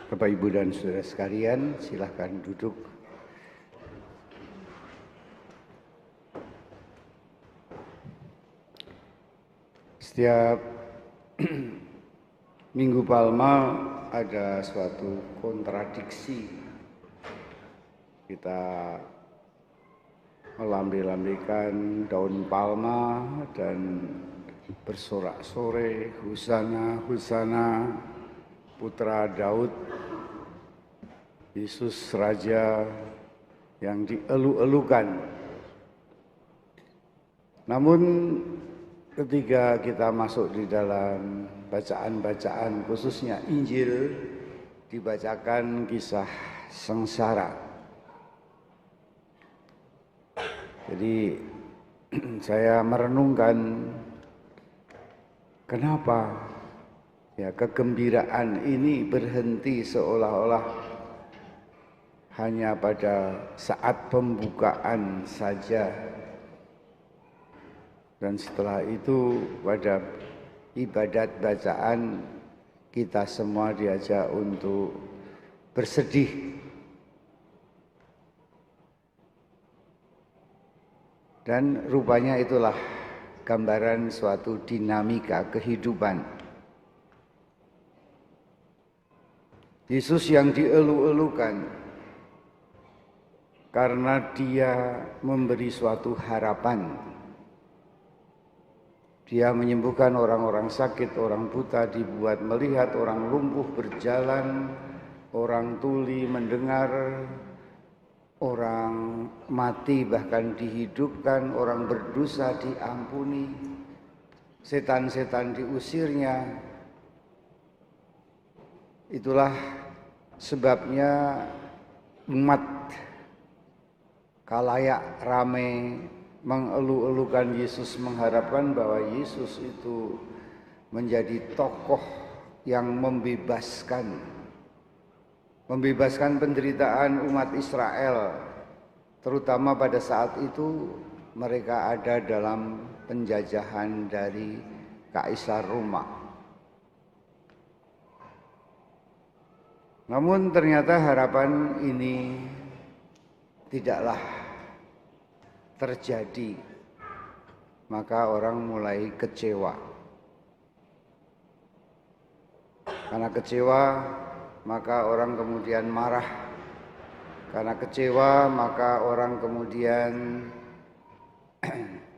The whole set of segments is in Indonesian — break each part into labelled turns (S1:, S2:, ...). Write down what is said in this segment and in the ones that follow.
S1: Bapak, Ibu, dan saudara sekalian, silahkan duduk. Setiap Minggu Palma ada suatu kontradiksi. Kita melambai-lambaikan daun palma dan bersorak-sorai, Husana, Husana, Putra Daud, Yesus Raja yang dielu-elukan. Namun ketika kita masuk di dalam bacaan-bacaan, khususnya Injil, dibacakan kisah sengsara. Jadi saya merenungkan kenapa ya kegembiraan ini berhenti seolah-olah hanya pada saat pembukaan saja. Dan setelah itu pada ibadat bacaan kita semua diajak untuk bersedih. Dan rupanya itulah gambaran suatu dinamika kehidupan. Yesus yang dielu-elukan karena dia memberi suatu harapan. Dia menyembuhkan orang-orang sakit, orang buta dibuat melihat, orang lumpuh berjalan, orang tuli mendengar, orang mati bahkan dihidupkan, orang berdosa diampuni, setan-setan diusirnya. Itulah sebabnya umat khalayak ramai mengelu-elukan Yesus, mengharapkan bahwa Yesus itu menjadi tokoh yang membebaskan penderitaan umat Israel, terutama pada saat itu mereka ada dalam penjajahan dari Kaisar Roma. Namun ternyata harapan ini tidaklah terjadi, maka orang mulai kecewa. Karena kecewa, maka orang kemudian marah. Karena kecewa, maka orang kemudian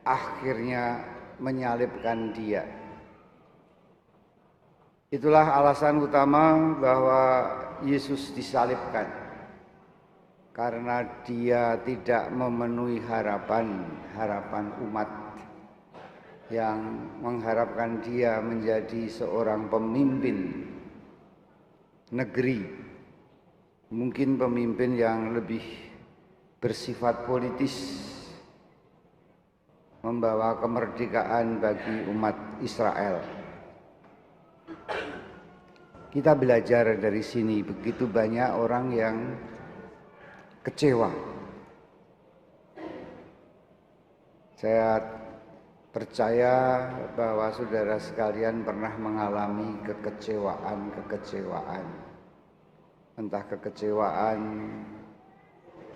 S1: akhirnya menyalibkan dia. Itulah alasan utama bahwa Yesus disalibkan, karena dia tidak memenuhi harapan umat yang mengharapkan dia menjadi seorang pemimpin negeri, mungkin pemimpin yang lebih bersifat politis, membawa kemerdekaan bagi umat Israel. Kita belajar dari sini, begitu banyak orang yang kecewa. Saya percaya bahwa saudara sekalian pernah mengalami kekecewaan. Entah kekecewaan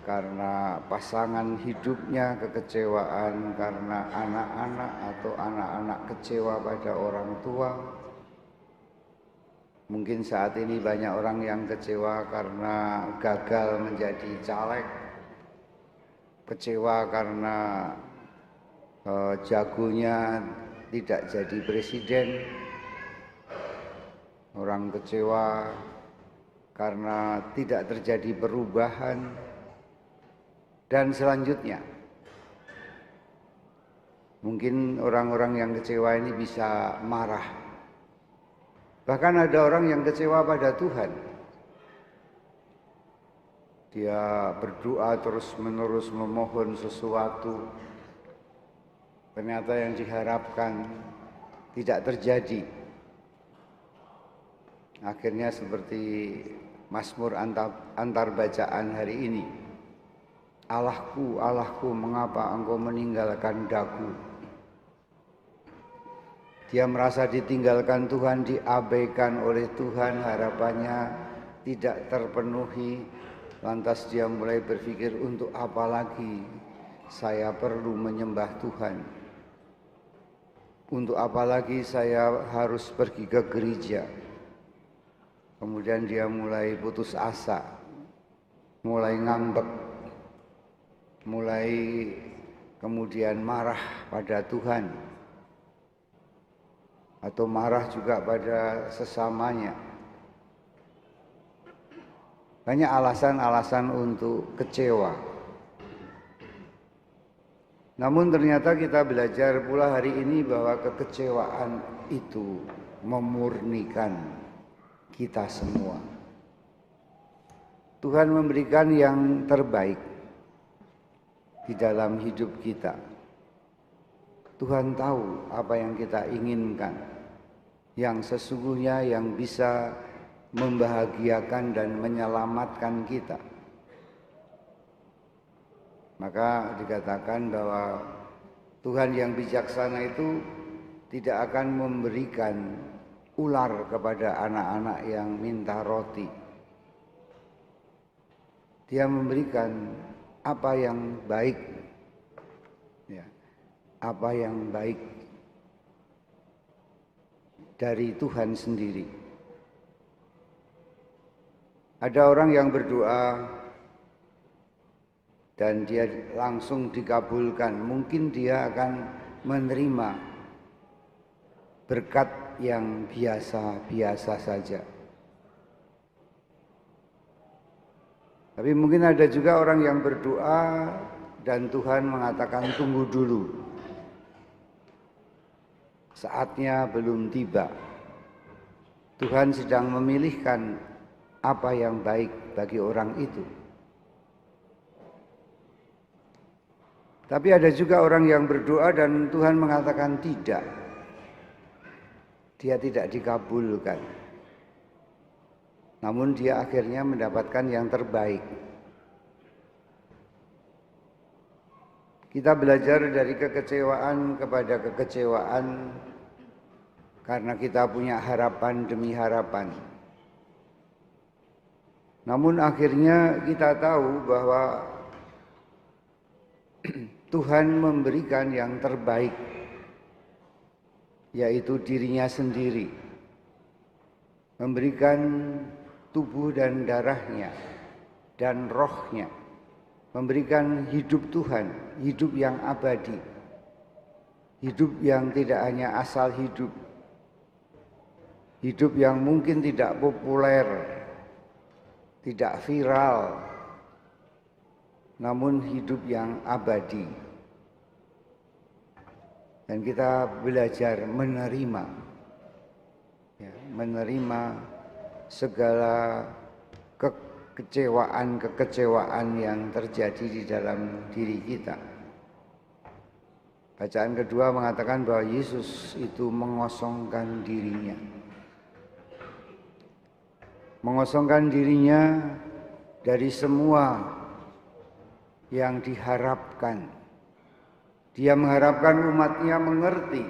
S1: karena pasangan hidupnya, kekecewaan karena anak-anak atau anak-anak kecewa pada orang tua. Mungkin saat ini banyak orang yang kecewa karena gagal menjadi caleg, kecewa karena jagonya tidak jadi presiden, orang kecewa karena tidak terjadi perubahan, dan selanjutnya. Mungkin orang-orang yang kecewa ini bisa marah. Bahkan ada orang yang kecewa pada Tuhan. Dia berdoa terus-menerus memohon sesuatu, ternyata yang diharapkan tidak terjadi. Akhirnya seperti Mazmur antar bacaan hari ini. Allahku, Allahku, mengapa engkau meninggalkan daku? Dia merasa ditinggalkan Tuhan, diabaikan oleh Tuhan, harapannya tidak terpenuhi, lantas dia mulai berpikir, untuk apa lagi saya perlu menyembah Tuhan? Untuk apa lagi saya harus pergi ke gereja? Kemudian dia mulai putus asa, mulai ngambek, mulai kemudian marah pada Tuhan, atau marah juga pada sesamanya. Banyak alasan-alasan untuk kecewa. Namun ternyata kita belajar pula hari ini bahwa kekecewaan itu memurnikan kita semua. Tuhan memberikan yang terbaik di dalam hidup kita. Tuhan tahu apa yang kita inginkan, yang sesungguhnya yang bisa membahagiakan dan menyelamatkan kita. Maka dikatakan bahwa Tuhan yang bijaksana itu tidak akan memberikan ular kepada anak-anak yang minta roti. Dia memberikan apa yang baik, ya, apa yang baik dari Tuhan sendiri. Ada orang yang berdoa dan dia langsung dikabulkan. Mungkin dia akan menerima berkat yang biasa-biasa saja. Tapi mungkin ada juga orang yang berdoa dan Tuhan mengatakan tunggu dulu. Saatnya belum tiba. Tuhan sedang memilihkan apa yang baik bagi orang itu. Tapi ada juga orang yang berdoa dan Tuhan mengatakan tidak. Dia tidak dikabulkan. Namun dia akhirnya mendapatkan yang terbaik. Kita belajar dari kekecewaan kepada kekecewaan karena kita punya harapan demi harapan. Namun akhirnya kita tahu bahwa Tuhan memberikan yang terbaik, yaitu dirinya sendiri. Memberikan tubuh dan darahnya dan rohnya. Memberikan hidup Tuhan, hidup yang abadi. Hidup yang tidak hanya asal hidup. Hidup yang mungkin tidak populer, tidak viral, namun hidup yang abadi. Dan kita belajar menerima, ya, menerima segala kekecewaan yang terjadi di dalam diri kita. Bacaan kedua mengatakan bahwa Yesus itu mengosongkan dirinya. Mengosongkan dirinya dari semua yang diharapkan. Dia mengharapkan umatnya mengerti,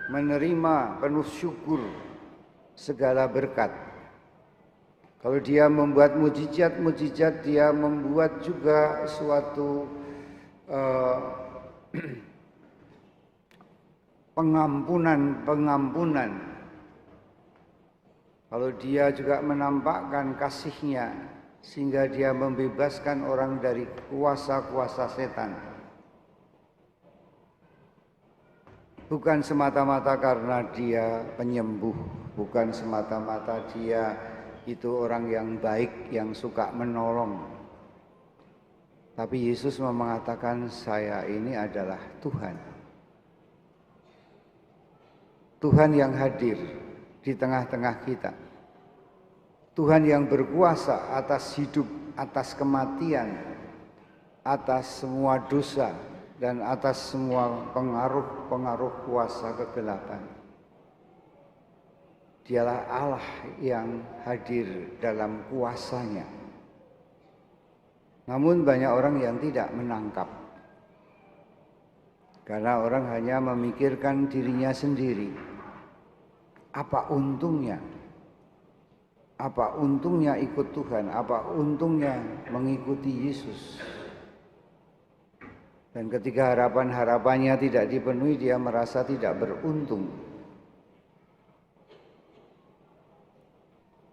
S1: menerima penuh syukur segala berkat. Kalau dia membuat mujizat-mujizat, dia membuat juga suatu pengampunan. Kalau dia juga menampakkan kasihnya sehingga dia membebaskan orang dari kuasa-kuasa setan. Bukan semata-mata karena dia penyembuh, bukan semata-mata dia itu orang yang baik, yang suka menolong. Tapi Yesus mengatakan, saya ini adalah Tuhan. Tuhan yang hadir di tengah-tengah kita. Tuhan yang berkuasa atas hidup, atas kematian, atas semua dosa, dan atas semua pengaruh-pengaruh kuasa kegelapan. Dialah Allah yang hadir dalam kuasanya. Namun banyak orang yang tidak menangkap. Karena orang hanya memikirkan dirinya sendiri. Apa untungnya Apa untungnya ikut Tuhan? Apa untungnya mengikuti Yesus? Dan ketika harapan-harapannya tidak dipenuhi, dia merasa tidak beruntung.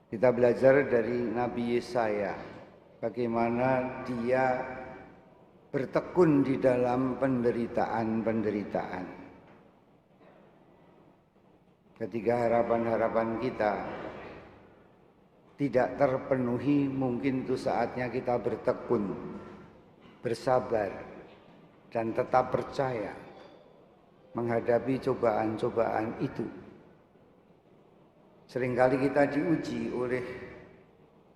S1: Kita belajar dari Nabi Yesaya, bagaimana dia bertekun di dalam penderitaan-penderitaan. Ketika harapan-harapan kita tidak terpenuhi, mungkin itu saatnya kita bertekun, bersabar, dan tetap percaya menghadapi cobaan-cobaan itu. Seringkali kita diuji oleh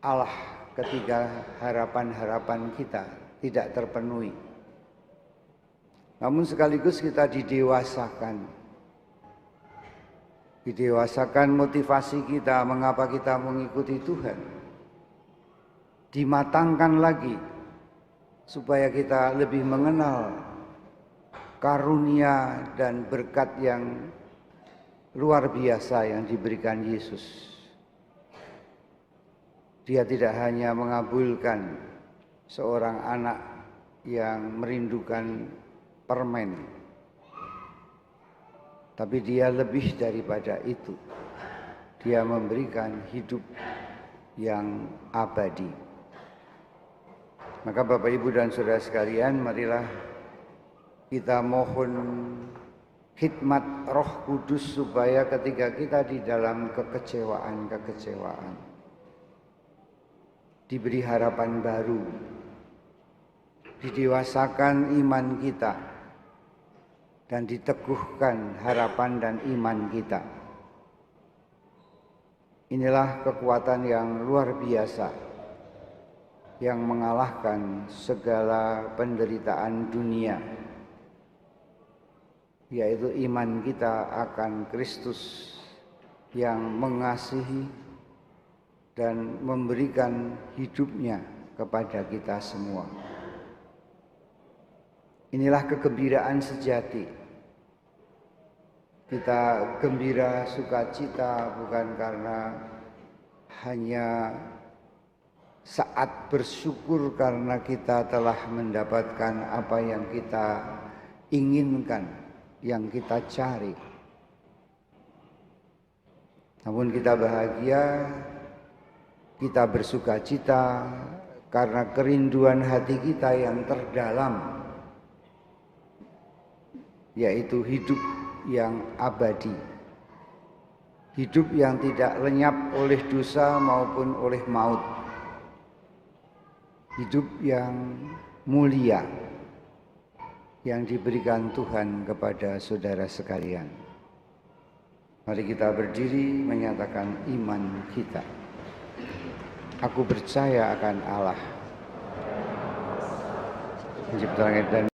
S1: Allah ketika harapan-harapan kita tidak terpenuhi. Namun sekaligus kita didewasakan. Didewasakan motivasi kita mengapa kita mengikuti Tuhan. Dimatangkan lagi supaya kita lebih mengenal karunia dan berkat yang luar biasa yang diberikan Yesus. Dia tidak hanya mengabulkan seorang anak yang merindukan permen, tapi dia lebih daripada itu. Dia memberikan hidup yang abadi. Maka Bapak, Ibu, dan Saudara sekalian, marilah kita mohon khidmat Roh Kudus supaya ketika kita di dalam kekecewaan diberi harapan baru, didewasakan iman kita, dan diteguhkan harapan dan iman kita. Inilah kekuatan yang luar biasa yang mengalahkan segala penderitaan dunia, yaitu iman kita akan Kristus yang mengasihi dan memberikan hidupnya kepada kita semua. Inilah kegembiraan sejati. Kita gembira sukacita bukan karena hanya saat bersyukur karena kita telah mendapatkan apa yang kita inginkan, yang kita cari. Namun kita bahagia, kita bersukacita karena kerinduan hati kita yang terdalam, yaitu hidup yang abadi. Hidup yang tidak lenyap oleh dosa maupun oleh maut. Hidup yang mulia yang diberikan Tuhan kepada saudara sekalian. Mari kita berdiri menyatakan iman kita. Aku percaya akan Allah, pencipta langit dan